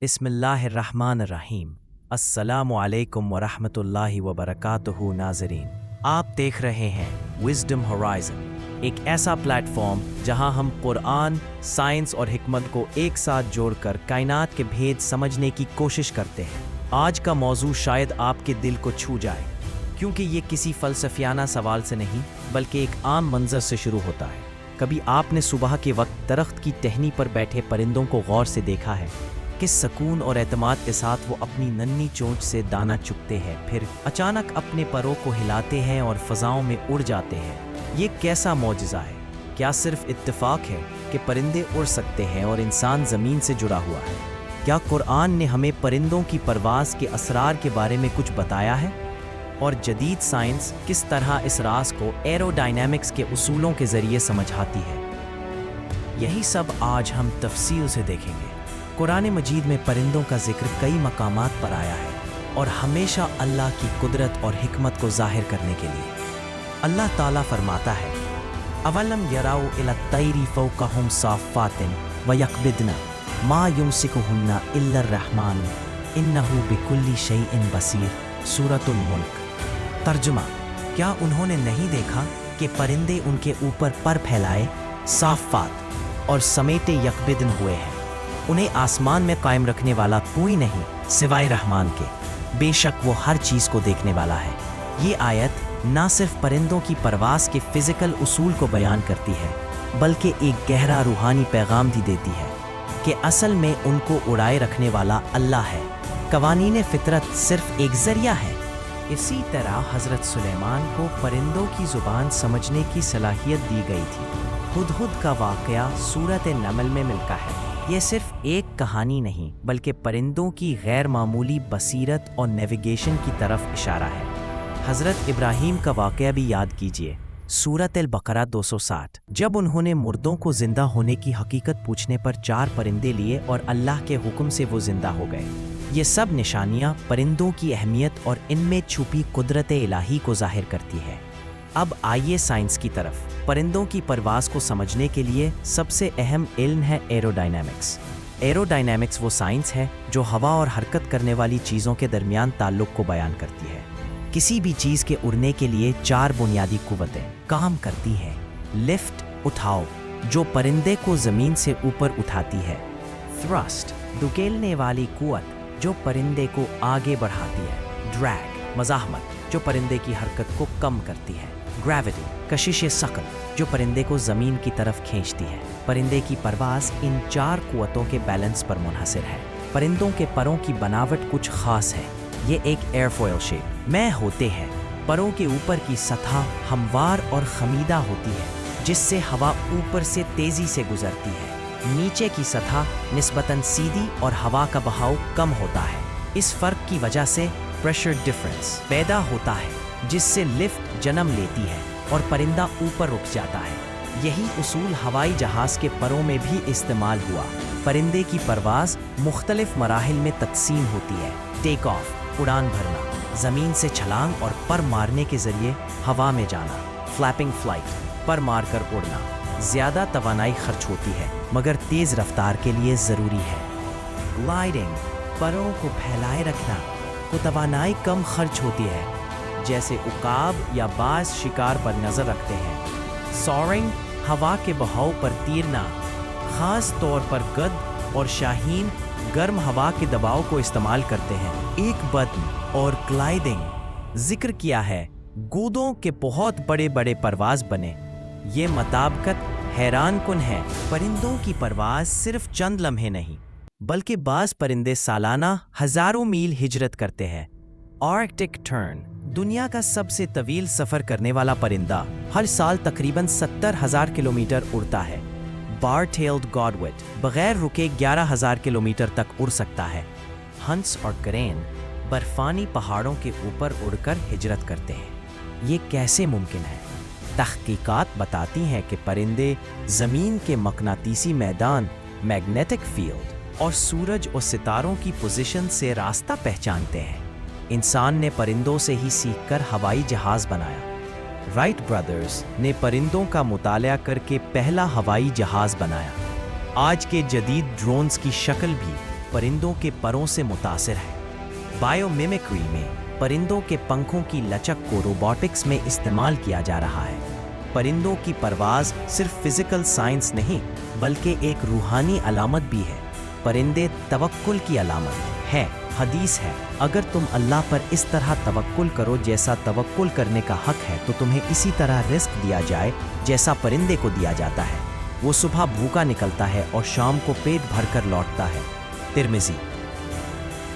बिस्मिल्लाहिर्रहमानिर्रहीम। अस्सलामु अलैकुम वरहमतुल्लाहि वबरकातुहू। नाज़रीन, आप देख रहे हैं विज़डम होराइज़न, एक ऐसा प्लेटफॉर्म जहां हम कुरान, साइंस और हिकमत को एक साथ जोड़कर कायनात के भेद समझने की कोशिश करते हैं। आज का मौजू शायद आपके दिल को छू जाए, क्योंकि ये किसी फ़लसफ़ियाना सवाल से नहीं बल्कि एक आम मंजर से शुरू होता है। कभी आपने सुबह के वक्त दरख्त की टहनी पर बैठे परिंदों को गौर से देखा है? किस सकून और एतमाद के साथ वो अपनी नन्ही चोंच से दाना चुगते हैं, फिर अचानक अपने परों को हिलाते हैं और फ़ज़ाओं में उड़ जाते हैं। ये कैसा मौजज़ा है? क्या सिर्फ इत्तेफाक है कि परिंदे उड़ सकते हैं और इंसान ज़मीन से जुड़ा हुआ है? क्या कुरान ने हमें परिंदों की परवाज़ के असरार के बारे में कुछ बताया है? और जदीद साइंस किस तरह इस राज को एरोडायनामिक्स के उसूलों के ज़रिए समझाती है? यही सब आज हम तफसील से देखेंगे। कुरान मजीद में परिंदों का जिक्र कई मकामात पर आया है और हमेशा अल्लाह की कुदरत और हिकमत को ज़ाहिर करने के लिए। अल्लाह ताला फरमाता है, अवलम यराउ इला तैरी फौकहुम साफ़ातिन व यक़बिदना मा युमसिकुहुन्ना इल्लर रहमान इन्नहु बिकुल्ली शैइन बसीर। सूरतुल मुल्क। तर्जुमा, क्या उन्होंने नहीं देखा कि परिंदे उनके ऊपर पर फैलाए, साफ़ात और समेटे यक़बिदन हुए हैं? उन्हें आसमान में कायम रखने वाला कोई नहीं सिवाय रहमान के। बेशक वो हर चीज़ को देखने वाला है। ये आयत ना सिर्फ परिंदों की परवाज़ के फ़िज़िकल उसूल को बयान करती है, बल्कि एक गहरा रूहानी पैगाम भी देती है कि असल में उनको उड़ाए रखने वाला अल्लाह है। कवानीन फ़ितरत सिर्फ एक ज़रिया है। इसी तरह हज़रत सुलेमान को परिंदों की ज़ुबान समझने की सलाहियत दी गई थी। हुदहुद का वाक़या सूरत नमल में मिलता है। ये सिर्फ एक कहानी नहीं बल्कि परिंदों की गैर मामूली बसीरत और नेविगेशन की तरफ इशारा है। हज़रत इब्राहीम का वाक़या भी याद कीजिए, सूरत अल-बकरा 260, जब उन्होंने मुर्दों को ज़िंदा होने की हकीकत पूछने पर 4 परिंदे लिए और अल्लाह के हुक्म से वो ज़िंदा हो गए। ये सब निशानियाँ परिंदों की अहमियत और इनमें छुपी कुदरत इलाही को ज़ाहिर करती है। अब आइए साइंस की तरफ। परिंदों की परवाज़ को समझने के लिए सबसे अहम इल्म है एरोडायनामिक्स। एरोडायनामिक्स वो साइंस है जो हवा और हरकत करने वाली चीज़ों के दरमियान ताल्लुक़ को बयान करती है। किसी भी चीज़ के उड़ने के लिए 4 बुनियादी क़ुव्वतें काम करती हैं। लिफ्ट, उठाओ, जो परिंदे को ज़मीन से ऊपर उठाती है। थ्रस्ट, धकेलने वाली क़ुव्वत, जो परिंदे को आगे बढ़ाती है। ड्रैग, मज़ाहमत, जो परिंदे की हरकत को कम करती है। ग्रेविटी, कशिश सकल, जो परिंदे को ज़मीन की तरफ खींचती है। परिंदे की परवाज़ इन 4 क़ुव्वतों के बैलेंस पर मुनहसर है। परिंदों के परों की बनावट कुछ ख़ास है। ये एक एयरफॉयल शेप में होते हैं। परों के ऊपर की सतह हमवार और खमीदा होती है, जिससे हवा ऊपर से तेज़ी से गुजरती है। नीचे की सतह निस्बतन सीधी और हवा का बहाव कम होता है। इस फ़र्क की वजह से प्रेशर डिफरेंस पैदा होता है, जिससे लिफ्ट जन्म लेती है और परिंदा ऊपर रुक जाता है। यही उसूल हवाई जहाज़ के परों में भी इस्तेमाल हुआ। परिंदे की परवाज़ मुख्तलिफ मराहिल में तकसीम होती है। टेक ऑफ, उड़ान भरना, ज़मीन से छलांग और पर मारने के ज़रिए हवा में जाना। फ्लैपिंग फ़्लाइट, पर मारकर उड़ना। ज़्यादा तवानाई खर्च होती है मगर तेज़ रफ्तार के लिए ज़रूरी है। ग्लाइडिंग, परों को फैलाए रखना को तवानाई कम खर्च होती है, जैसे उकाब या बाज शिकार पर नज़र रखते हैं। सॉरिंग, हवा के बहाव पर तीरना, ख़ास तौर पर गद और शाहीन गर्म हवा के दबाव को इस्तेमाल करते हैं। एक बदन और ग्लाइडिंग जिक्र किया है। गूदों के बहुत बड़े बड़े परवाज़ बने। ये मुताबिकत हैरान कुन है। परिंदों की परवाज़ सिर्फ चंद लम्हे नहीं बल्कि बाज़ परिंदे सालाना हज़ारों मील हिजरत करते हैं। आर्कटिक टर्न, दुनिया का सबसे तवील सफ़र करने वाला परिंदा, हर साल तकरीबन 70,000 किलोमीटर उड़ता है। बार-टेल्ड गॉडविट बग़ैर रुके 11,000 किलोमीटर तक उड़ सकता है। हंस और क्रेन बर्फ़ानी पहाड़ों के ऊपर उड़कर हिजरत करते हैं। ये कैसे मुमकिन है? तहक़ीक़ात बताती हैं कि परिंदे ज़मीन के मकनातीसी मैदान, मैग्नेटिक फील्ड और सूरज और सितारों की पोजीशन से रास्ता पहचानते हैं। इंसान ने परिंदों से ही सीखकर हवाई जहाज़ बनाया। राइट ब्रदर्स ने परिंदों का मुताला करके पहला हवाई जहाज़ बनाया। आज के जदीद ड्रोन्स की शक्ल भी परिंदों के परों से मुतासिर है। बायोमिमिक्री में परिंदों के पंखों की लचक को रोबोटिक्स में इस्तेमाल किया जा रहा है। परिंदों की परवाज़ सिर्फ फिजिकल साइंस नहीं बल्कि एक रूहानी अलामत भी है। परिंदे तवक्कुल की अलामत है। हदीस है, अगर तुम अल्लाह पर इस तरह तवक्कुल करो जैसा तवक्कुल करने का हक है तो तुम्हें इसी तरह रिस्क दिया जाए जैसा परिंदे को दिया जाता है। वो सुबह भूखा निकलता है और शाम को पेट भरकर लौटता है। तिर्मिज़ी।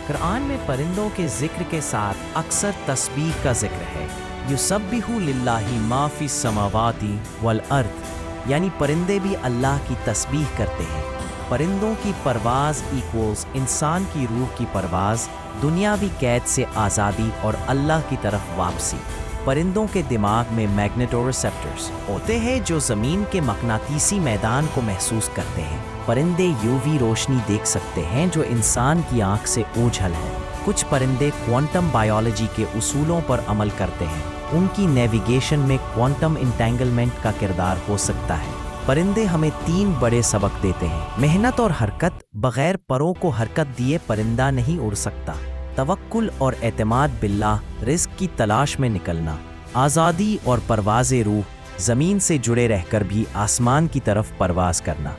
कुरान में परिंदों के जिक्र के साथ अक्सर तस्बीह का जिक्र है। युसब्बिहु लिल्लाहि मा फिस समावाति वल अर्द, यानी परिंदे भी अल्लाह की तस्बीह करते हैं। परिंदों की परवाज़ इक्वल्स इंसान की रूह की परवाज़, दुनियावी कैद से आज़ादी और अल्लाह की तरफ वापसी। परिंदों के दिमाग में मैग्नेटोरिसेप्टर्स होते हैं जो ज़मीन के मकनातीसी मैदान को महसूस करते हैं। परिंदे यूवी रोशनी देख सकते हैं जो इंसान की आँख से ओझल है। कुछ परिंदे क्वांटम बायोलॉजी के उसूलों पर अमल करते हैं। उनकी नेविगेशन में क्वांटम इंटेंगलमेंट का किरदार हो सकता है। परिंदे हमें 3 बड़े सबक देते हैं। मेहनत और हरकत। बगैर परों को हरकत दिए परिंदा नहीं उड़ सकता। तवक्कुल और एतमाद बिल्लाह, रिस्क की तलाश में निकलना। आज़ादी और परवाज़े रूह, ज़मीन से जुड़े रहकर भी आसमान की तरफ परवाज़ करना।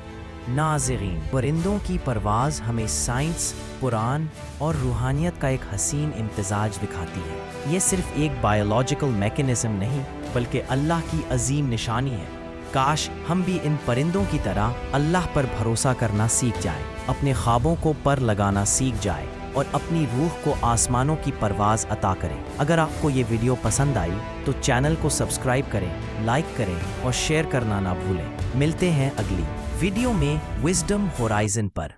नाज़रीन, परिंदों की परवाज़ हमें साइंस, कुरान और रूहानियत का एक हसीन इम्तिज़ाज दिखाती है। ये सिर्फ एक बायोलॉजिकल मैकेनिज़्म नहीं बल्कि अल्लाह की अजीम निशानी है। काश हम भी इन परिंदों की तरह अल्लाह पर भरोसा करना सीख जाएं, अपने ख्वाबों को पर लगाना सीख जाएं और अपनी रूह को आसमानों की परवाज़ अता करें। अगर आपको ये वीडियो पसंद आई तो चैनल को सब्सक्राइब करें, लाइक करें और शेयर करना ना भूलें। मिलते हैं अगली वीडियो में विज़डम होराइज़न पर।